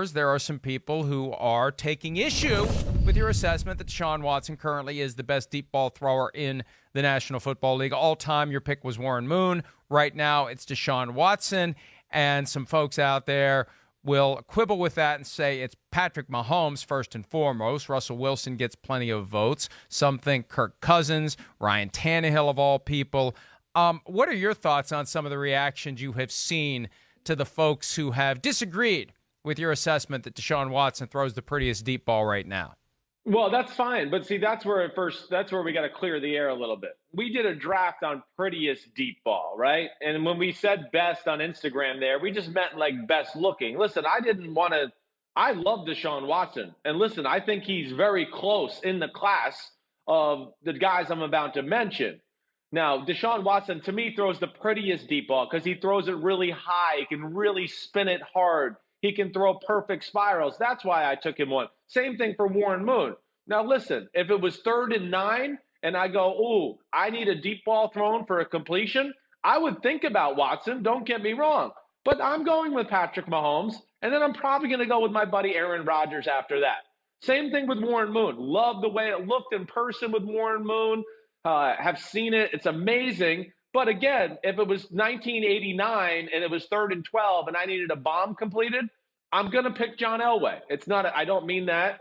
throwers, there are some people who are taking issue with your assessment that Deshaun Watson currently is the best deep ball thrower in the National Football League. All time, your pick was Warren Moon. Right now, it's Deshaun Watson. And some folks out there will quibble with that and say it's Patrick Mahomes first and foremost. Russell Wilson gets plenty of votes. Some think Kirk Cousins, Ryan Tannehill of all people. What are your thoughts on some of the reactions you have seen to the folks who have disagreed with your assessment that Deshaun Watson throws the prettiest deep ball right now? Well, that's fine. But see, that's where we got to clear the air a little bit. We did a draft on prettiest deep ball, right? And when we said best on Instagram there, we just meant like best looking. Listen, I love Deshaun Watson. And listen, I think he's very close in the class of the guys I'm about to mention. Now, Deshaun Watson, to me, throws the prettiest deep ball because he throws it really high. He can really spin it hard. He can throw perfect spirals. That's why I took him one. Same thing for Warren Moon. Now, listen, if it was 3rd and 9 and I go, ooh, I need a deep ball thrown for a completion, I would think about Watson. Don't get me wrong. But I'm going with Patrick Mahomes, and then I'm probably going to go with my buddy Aaron Rodgers after that. Same thing with Warren Moon. Love the way it looked in person with Warren Moon. Have seen it. It's amazing. But again, if it was 1989 and it was 3rd and 12 and I needed a bomb completed, I'm going to pick John Elway. It's not, I don't mean that.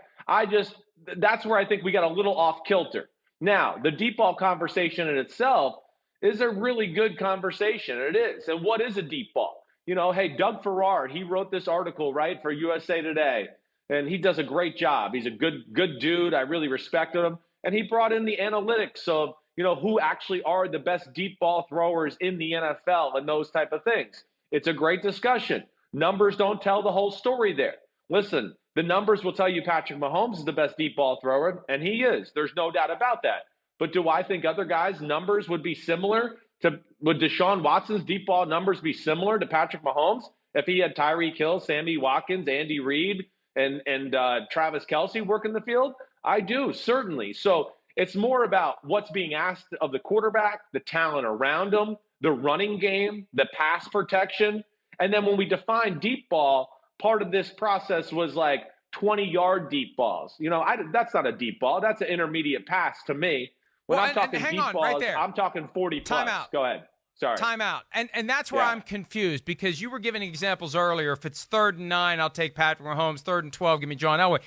That's where I think we got a little off kilter. Now, the deep ball conversation in itself is a really good conversation. It is. And what is a deep ball? You know, hey, Doug Farrar, he wrote this article, right, for USA Today, and he does a great job. He's a good dude. I really respect him. And he brought in the analytics of, you know, who actually are the best deep ball throwers in the NFL and those type of things. It's a great discussion. Numbers don't tell the whole story there. Listen, the numbers will tell you Patrick Mahomes is the best deep ball thrower, and he is. There's no doubt about that. But do I think other guys' numbers would be similar to, would Deshaun Watson's deep ball numbers be similar to Patrick Mahomes if he had Tyreek Hill, Sammy Watkins, Andy Reid, and Travis Kelce working the field? I do, certainly. So it's more about what's being asked of the quarterback, the talent around him, the running game, the pass protection. And then when we define deep ball, part of this process was like 20-yard deep balls. You know, that's not a deep ball. That's an intermediate pass to me. When I'm talking deep balls, right there. I'm talking 40 plus. Time out. Go ahead. Sorry. Time out. And that's where I'm confused because you were giving examples earlier. If it's 3rd and 9, I'll take Patrick Mahomes. 3rd and 12, give me John Elway.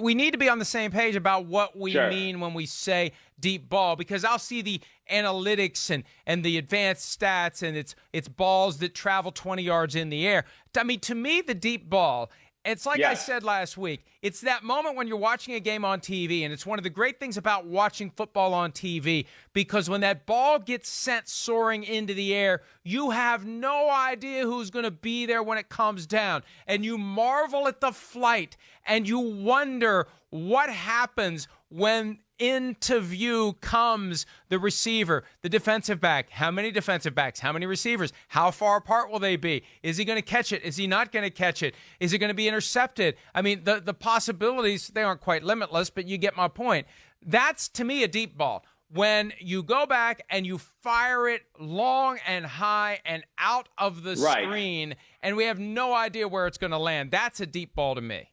We need to be on the same page about what we mean when we say deep ball, because I'll see the analytics and the advanced stats, and it's balls that travel 20 yards in the air. I mean, to me, the deep ball, it's like I said last week, it's that moment when you're watching a game on TV, and it's one of the great things about watching football on TV, because when that ball gets sent soaring into the air, you have no idea who's going to be there when it comes down, and you marvel at the flight, and you wonder what happens when into view comes the receiver, the defensive back. How many defensive backs? How many receivers? How far apart will they be? Is he going to catch it? Is he not going to catch it? Is it going to be intercepted? I mean, the possibilities, they aren't quite limitless, but you get my point. That's, to me, a deep ball. When you go back and you fire it long and high and out of the screen, and we have no idea where it's going to land, that's a deep ball to me.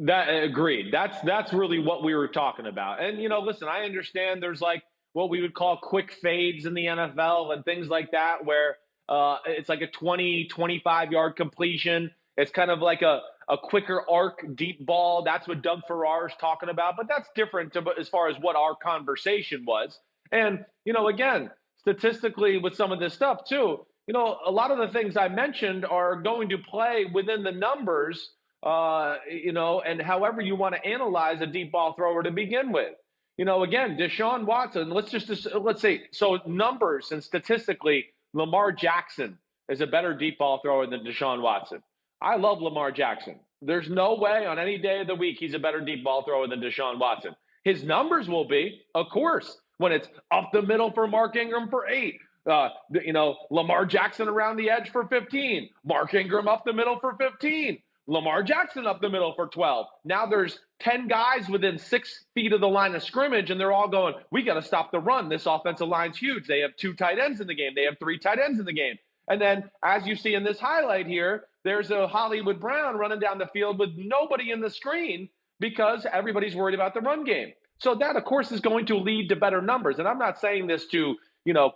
Agreed. That's really what we were talking about. And, you know, listen, I understand there's like what we would call quick fades in the NFL and things like that, where it's like a 20, 25-yard completion. It's kind of like a quicker arc deep ball. That's what Doug Farrar is talking about. But that's different as far as what our conversation was. And, you know, again, statistically with some of this stuff too, you know, a lot of the things I mentioned are going to play within the numbers, you know, and however you want to analyze a deep ball thrower to begin with. You know, again, Deshaun Watson, let's say, so numbers and statistically, Lamar Jackson is a better deep ball thrower than Deshaun Watson. I love Lamar Jackson. There's no way on any day of the week he's a better deep ball thrower than Deshaun Watson. His numbers will be, of course, when it's up the middle for Mark Ingram for 8. You know, Lamar Jackson around the edge for 15. Mark Ingram up the middle for 15. Lamar Jackson up the middle for 12. Now there's 10 guys within 6 feet of the line of scrimmage, and they're all going, we got to stop the run. This offensive line's huge. They have 2 tight ends in the game. They have 3 tight ends in the game. And then, as you see in this highlight here, there's a Hollywood Brown running down the field with nobody in the screen because everybody's worried about the run game. So that, of course, is going to lead to better numbers. And I'm not saying this to,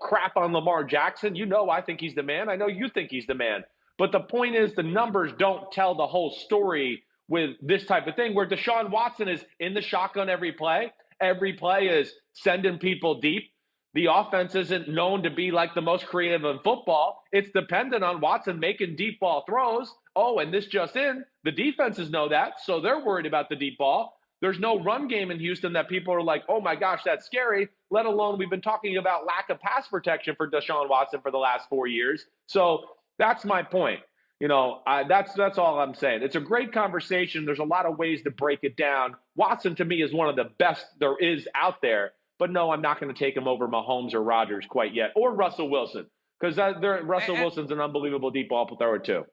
crap on Lamar Jackson. I think he's the man. I know you think he's the man. But the point is, the numbers don't tell the whole story with this type of thing, where Deshaun Watson is in the shotgun every play. Every play is sending people deep. The offense isn't known to be like the most creative in football. It's dependent on Watson making deep ball throws. Oh, and this just in, the defenses know that, so they're worried about the deep ball. There's no run game in Houston that people are like, oh my gosh, that's scary, let alone we've been talking about lack of pass protection for Deshaun Watson for the last 4 years. So that's my point. That's all I'm saying. It's a great conversation. There's a lot of ways to break it down. Watson, to me, is one of the best there is out there. But no, I'm not going to take him over Mahomes or Rodgers quite yet, or Russell Wilson, because Russell Wilson's an unbelievable deep ball thrower too.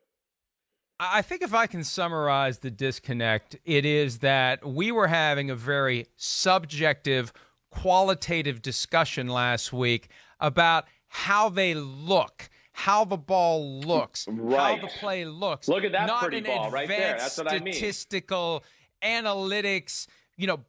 I think if I can summarize the disconnect, it is that we were having a very subjective, qualitative discussion last week about how they look, how the ball looks, right, how the play looks. Look at that not pretty ball right there. That's what I mean. Statistical analytics,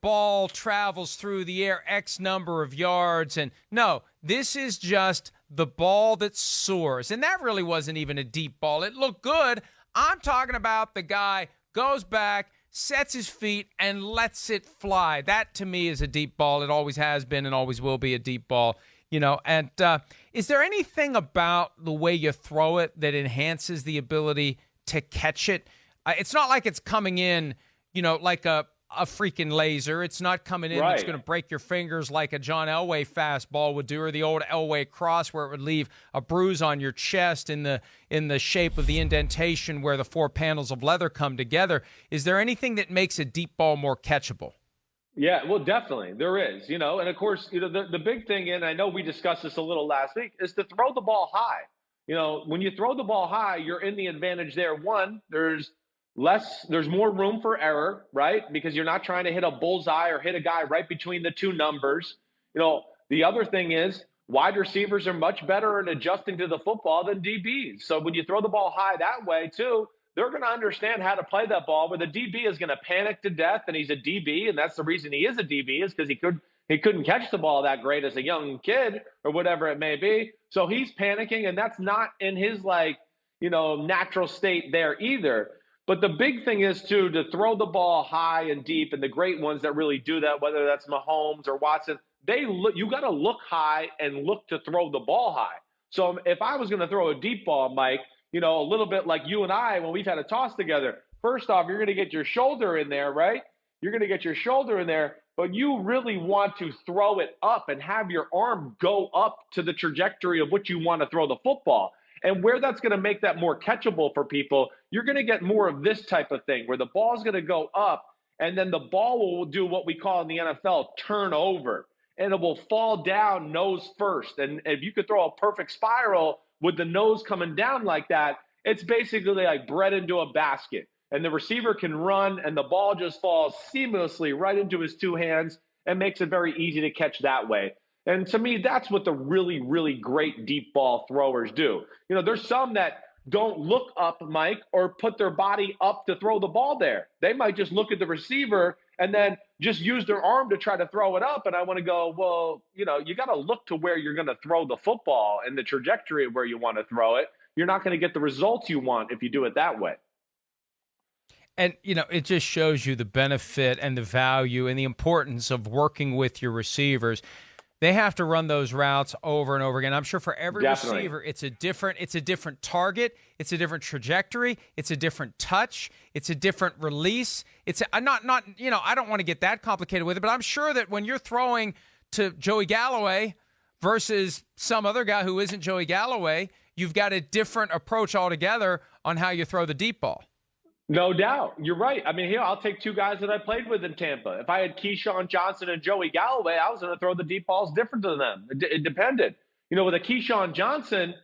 ball travels through the air X number of yards. And no, this is just the ball that soars. And that really wasn't even a deep ball. It looked good. I'm talking about the guy goes back, sets his feet, and lets it fly. That, to me, is a deep ball. It always has been and always will be a deep ball. And is there anything about the way you throw it that enhances the ability to catch it? It's not like it's coming in, like a freaking laser. It's not coming in right. It's going to break your fingers like a John Elway fastball would do, or the old Elway cross where it would leave a bruise on your chest in the shape of the indentation where the 4 panels of leather come together. Is there anything that makes a deep ball more catchable? Yeah, well, definitely there is, and of course, the big thing, and I know we discussed this a little last week, is to throw the ball high. When you throw the ball high, you're in the advantage there. One, there's more room for error, right? Because you're not trying to hit a bullseye or hit a guy right between the two numbers. The other thing is wide receivers are much better at adjusting to the football than DBs. So when you throw the ball high that way too, they're going to understand how to play that ball, where the DB is going to panic to death, and he's a DB, and that's the reason he is a DB, is because he couldn't catch the ball that great as a young kid or whatever it may be. So he's panicking, and that's not in his natural state there either. But the big thing is, too, to throw the ball high and deep, and the great ones that really do that, whether that's Mahomes or Watson, you got to look high and look to throw the ball high. So if I was going to throw a deep ball, Mike, a little bit like you and I when we've had a toss together, first off, you're going to get your shoulder in there, right? You're going to get your shoulder in there, but you really want to throw it up and have your arm go up to the trajectory of what you want to throw the football. And where that's going to make that more catchable for people, you're going to get more of this type of thing where the ball's going to go up and then the ball will do what we call in the NFL turn over, and it will fall down nose first. And if you could throw a perfect spiral with the nose coming down like that, it's basically like bread into a basket. And the receiver can run and the ball just falls seamlessly right into his 2 hands and makes it very easy to catch that way. And to me, that's what the really, really great deep ball throwers do. There's some that don't look up, Mike, or put their body up to throw the ball there. They might just look at the receiver and then just use their arm to try to throw it up. And I want to go, well, you got to look to where you're going to throw the football and the trajectory of where you want to throw it. You're not going to get the results you want if you do it that way. And, it just shows you the benefit and the value and the importance of working with your receivers. They have to run those routes over and over again. I'm sure for every receiver, it's a different target, it's a different trajectory, it's a different touch, it's a different release. I don't want to get that complicated with it, but I'm sure that when you're throwing to Joey Galloway versus some other guy who isn't Joey Galloway, you've got a different approach altogether on how you throw the deep ball. No doubt. You're right. I mean, here, I'll take 2 guys that I played with in Tampa. If I had Keyshawn Johnson and Joey Galloway, I was going to throw the deep balls different than them. It depended. With a Keyshawn Johnson,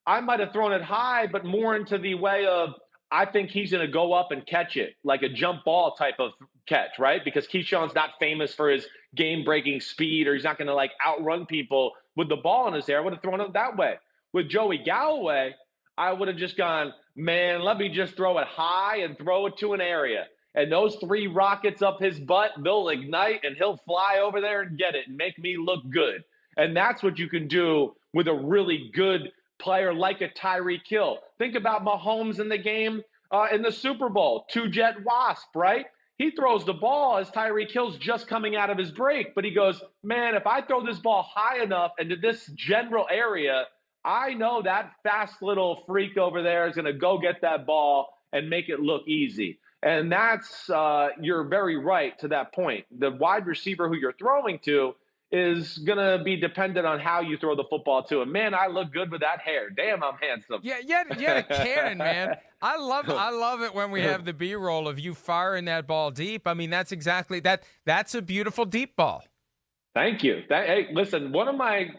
I might have thrown it high, but more into the way of, I think he's going to go up and catch it, like a jump ball type of catch, right? Because Keyshawn's not famous for his game-breaking speed, or he's not going to, outrun people with the ball in his hair. I would have thrown it that way. With Joey Galloway, I would have just gone, man, let me just throw it high and throw it to an area. And those 3 rockets up his butt, they'll ignite and he'll fly over there and get it and make me look good. And that's what you can do with a really good player like a Tyreek Hill. Think about Mahomes in the game in the Super Bowl, 2-jet wasp, right? He throws the ball as Tyreek Hill's just coming out of his break, but he goes, man, if I throw this ball high enough into this general area, I know that fast little freak over there is going to go get that ball and make it look easy. And that's, you're very right to that point. The wide receiver who you're throwing to is going to be dependent on how you throw the football to him. Man, I look good with that hair. Damn, I'm handsome. Yeah, you had a cannon, man. I love it when we have the B-roll of you firing that ball deep. I mean, that's exactly that. That's a beautiful deep ball. Thank you. Hey, listen, one of my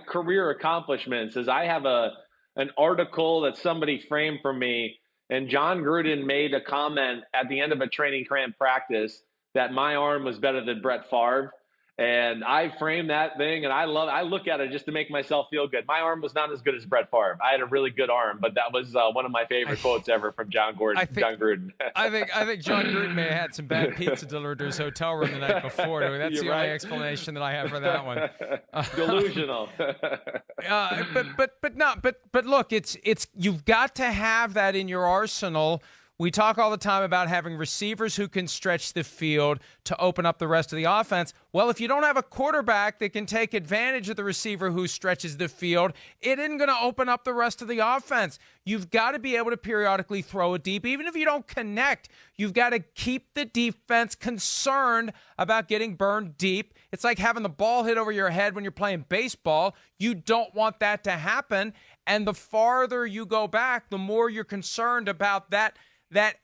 career accomplishments is I have an article that somebody framed for me, and John Gruden made a comment at the end of a training camp practice that my arm was better than Brett Favre. And I framed that thing, and I look at it just to make myself feel good. My arm was not as good as Brett Favre. I had a really good arm, but that was one of my favorite quotes ever from John Gruden. I think John Gruden may have had some bad pizza delivered to his hotel room the night before. That's the only explanation that I have for that one. Delusional. But look, it's you've got to have that in your arsenal. We talk all the time about having receivers who can stretch the field to open up the rest of the offense. Well, if you don't have a quarterback that can take advantage of the receiver who stretches the field, it isn't going to open up the rest of the offense. You've got to be able to periodically throw it deep. Even if you don't connect, you've got to keep the defense concerned about getting burned deep. It's like having the ball hit over your head when you're playing baseball. You don't want that to happen. And the farther you go back, the more you're concerned about that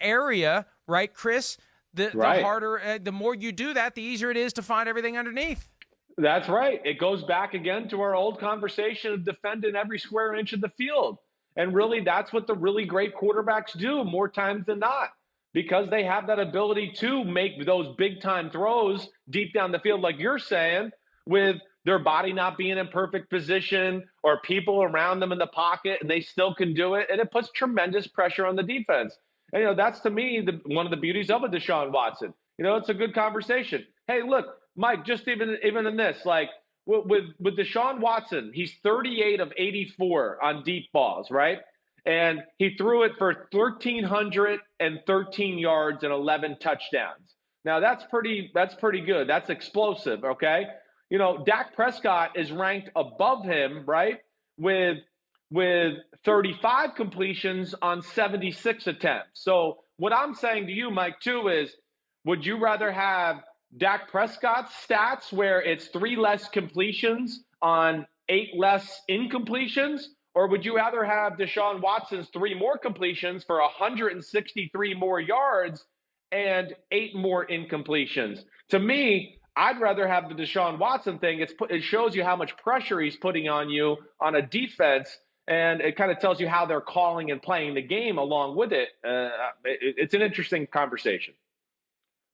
area, right, Chris? The harder, the more you do that, the easier it is to find everything underneath. That's right. It goes back again to our old conversation of defending every square inch of the field. And really, that's what the really great quarterbacks do more times than not, because they have that ability to make those big-time throws deep down the field, like you're saying, with their body not being in perfect position or people around them in the pocket, and they still can do it. And it puts tremendous pressure on the defense. And, that's, to me, one of the beauties of a Deshaun Watson. It's a good conversation. Hey, look, Mike, just even in this, like with Deshaun Watson, he's 38 of 84 on deep balls, right? And he threw it for 1,313 yards and 11 touchdowns. Now, that's pretty good. That's explosive, okay? Dak Prescott is ranked above him, right, with 35 completions on 76 attempts. So what I'm saying to you, Mike, too, is would you rather have Dak Prescott's stats where it's 3 less completions on 8 less incompletions, or would you rather have Deshaun Watson's 3 more completions for 163 more yards and 8 more incompletions? To me, I'd rather have the Deshaun Watson thing. It shows you how much pressure he's putting on you on a defense, and it kind of tells you how they're calling and playing the game along with it. It's an interesting conversation.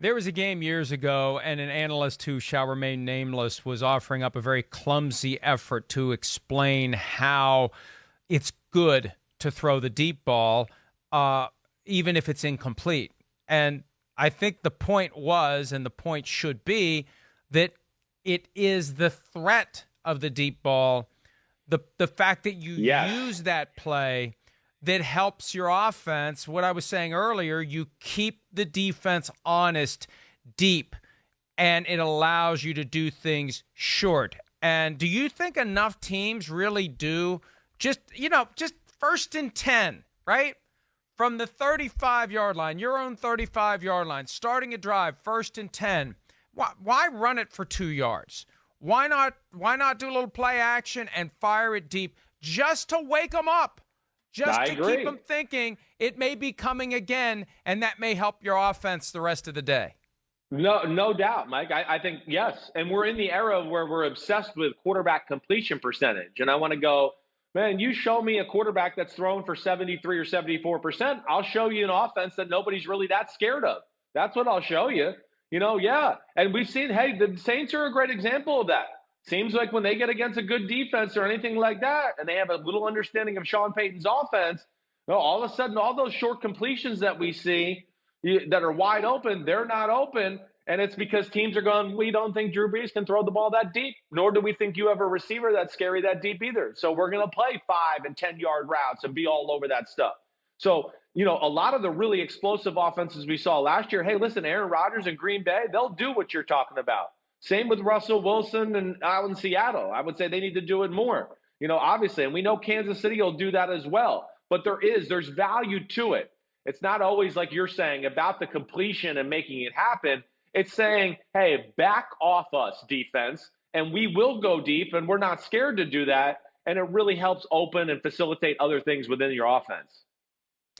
There was a game years ago, and an analyst who shall remain nameless was offering up a very clumsy effort to explain how it's good to throw the deep ball, even if it's incomplete. And I think the point was, and the point should be, that it is the threat of the deep ball, the fact that you use that play that helps your offense. What I was saying earlier, you keep the defense honest deep, and it allows you to do things short. And do you think enough teams really do just first and 10, right? From the 35-yard line, your own 35-yard line, starting a drive, first and 10. Why run it for 2 yards? Why not do a little play action and fire it deep just to wake them up? Just to keep them thinking it may be coming again, and that may help your offense the rest of the day. No doubt, Mike. I think, yes. And we're in the era where we're obsessed with quarterback completion percentage. And I want to go, man, you show me a quarterback that's thrown for 73 or 74%, I'll show you an offense that nobody's really that scared of. That's what I'll show you. And we've seen, hey, the Saints are a great example of that. Seems like when they get against a good defense or anything like that, and they have a little understanding of Sean Payton's offense, No, all of a sudden, all those short completions that we see that are wide open, they're not open. And it's because teams are going, we don't think Drew Brees can throw the ball that deep, nor do we think you have a receiver that's scary that deep either. So we're going to play 5 and 10-yard routes and be all over that stuff. So, a lot of the really explosive offenses we saw last year, hey, listen, Aaron Rodgers in Green Bay, they'll do what you're talking about. Same with Russell Wilson and out in Seattle. I would say they need to do it more, obviously. And we know Kansas City will do that as well. But there's value to it. It's not always, like you're saying, about the completion and making it happen. It's saying, hey, back off us, defense, and we will go deep, and we're not scared to do that. And it really helps open and facilitate other things within your offense.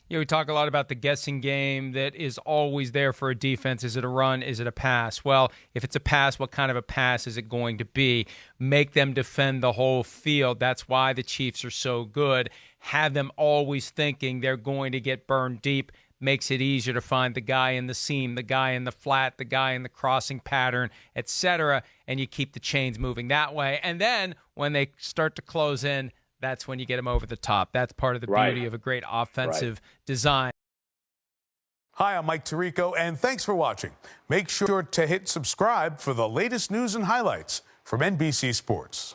Yeah, we talk a lot about the guessing game that is always there for a defense. Is it a run? Is it a pass? Well, if it's a pass, what kind of a pass is it going to be? Make them defend the whole field. That's why the Chiefs are so good. Have them always thinking they're going to get burned deep. Makes it easier to find the guy in the seam, the guy in the flat, the guy in the crossing pattern, etc. And you keep the chains moving that way. And then when they start to close in, that's when you get them over the top. That's part of the beauty of a great offensive design. Hi, I'm Mike Tirico, and thanks for watching. Make sure to hit subscribe for the latest news and highlights from NBC Sports.